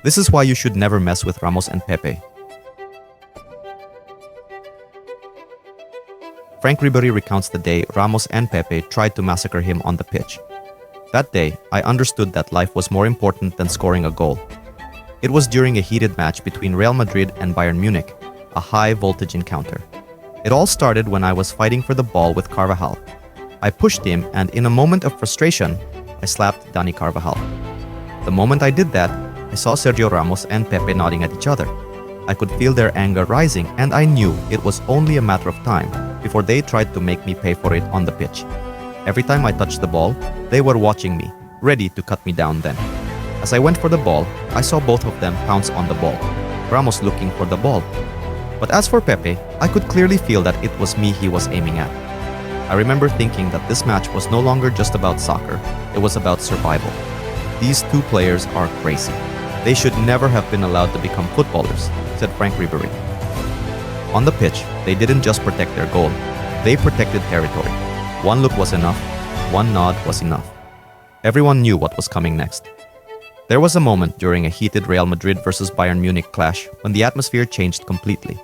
This is why you should never mess with Ramos and Pepe. Frank Ribery recounts the day Ramos and Pepe tried to massacre him on the pitch. That day, I understood that life was more important than scoring a goal. It was during a heated match between Real Madrid and Bayern Munich, a high-voltage encounter. It all started when I was fighting for the ball with Carvajal. I pushed him, and in a moment of frustration, I slapped Dani Carvajal. The moment I did that, I saw Sergio Ramos and Pepe nodding at each other. I could feel their anger rising, and I knew it was only a matter of time before they tried to make me pay for it on the pitch. Every time I touched the ball, they were watching me, ready to cut me down then. As I went for the ball, I saw both of them pounce on the ball, Ramos looking for the ball. But as for Pepe, I could clearly feel that it was me he was aiming at. I remember thinking that this match was no longer just about soccer, it was about survival. These two players are crazy. They should never have been allowed to become footballers, said Frank Ribery. On the pitch, they didn't just protect their goal, they protected territory. One look was enough, one nod was enough. Everyone knew what was coming next. There was a moment during a heated Real Madrid versus Bayern Munich clash when the atmosphere changed completely.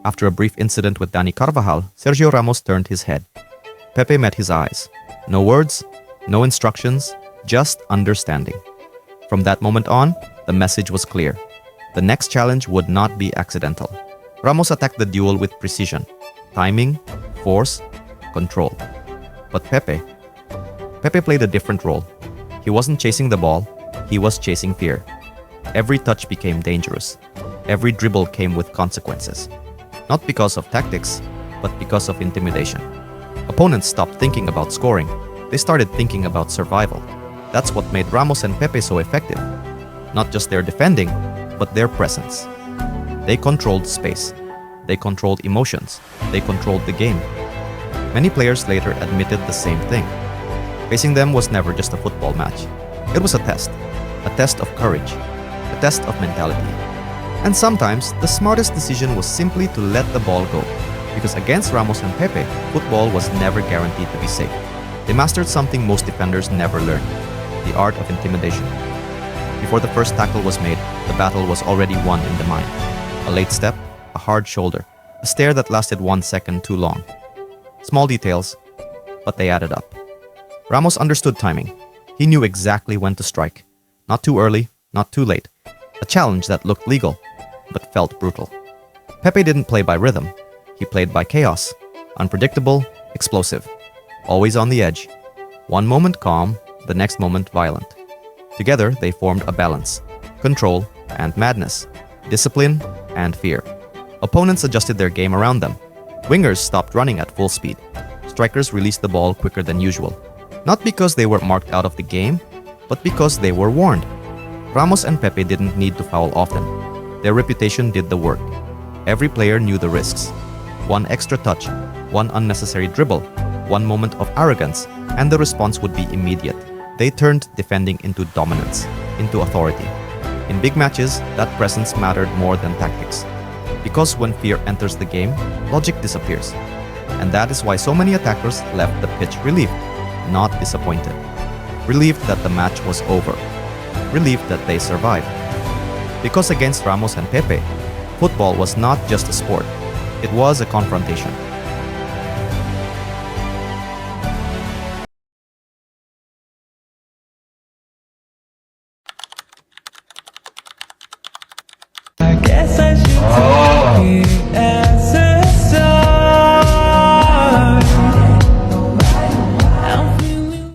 After a brief incident with Dani Carvajal, Sergio Ramos turned his head. Pepe met his eyes. No words, no instructions, just understanding. From that moment on, the message was clear. The next challenge would not be accidental. Ramos attacked the duel with precision, timing, force, control. But Pepe played a different role. He wasn't chasing the ball, he was chasing fear. Every touch became dangerous. Every dribble came with consequences. Not because of tactics, but because of intimidation. Opponents stopped thinking about scoring. They started thinking about survival. That's what made Ramos and Pepe so effective. Not just their defending, but their presence. They controlled space. They controlled emotions. They controlled the game. Many players later admitted the same thing. Facing them was never just a football match. It was a test of courage, a test of mentality. And sometimes, the smartest decision was simply to let the ball go. Because against Ramos and Pepe, football was never guaranteed to be safe. They mastered something most defenders never learned, the art of intimidation. Before the first tackle was made, the battle was already won in the mind. A late step, a hard shoulder, a stare that lasted 1 second too long. Small details, but they added up. Ramos understood timing. He knew exactly when to strike. Not too early, not too late. A challenge that looked legal, but felt brutal. Pepe didn't play by rhythm. He played by chaos. Unpredictable, explosive. Always on the edge. One moment calm, the next moment violent. Together, they formed a balance. Control and madness. Discipline and fear. Opponents adjusted their game around them. Wingers stopped running at full speed. Strikers released the ball quicker than usual. Not because they were marked out of the game, but because they were warned. Ramos and Pepe didn't need to foul often. Their reputation did the work. Every player knew the risks. One extra touch, one unnecessary dribble, one moment of arrogance, and the response would be immediate. They turned defending into dominance, into authority. In big matches, that presence mattered more than tactics. Because when fear enters the game, logic disappears. And that is why so many attackers left the pitch relieved, not disappointed. Relieved that the match was over. Relieved that they survived. Because against Ramos and Pepe, football was not just a sport, it was a confrontation. I guess I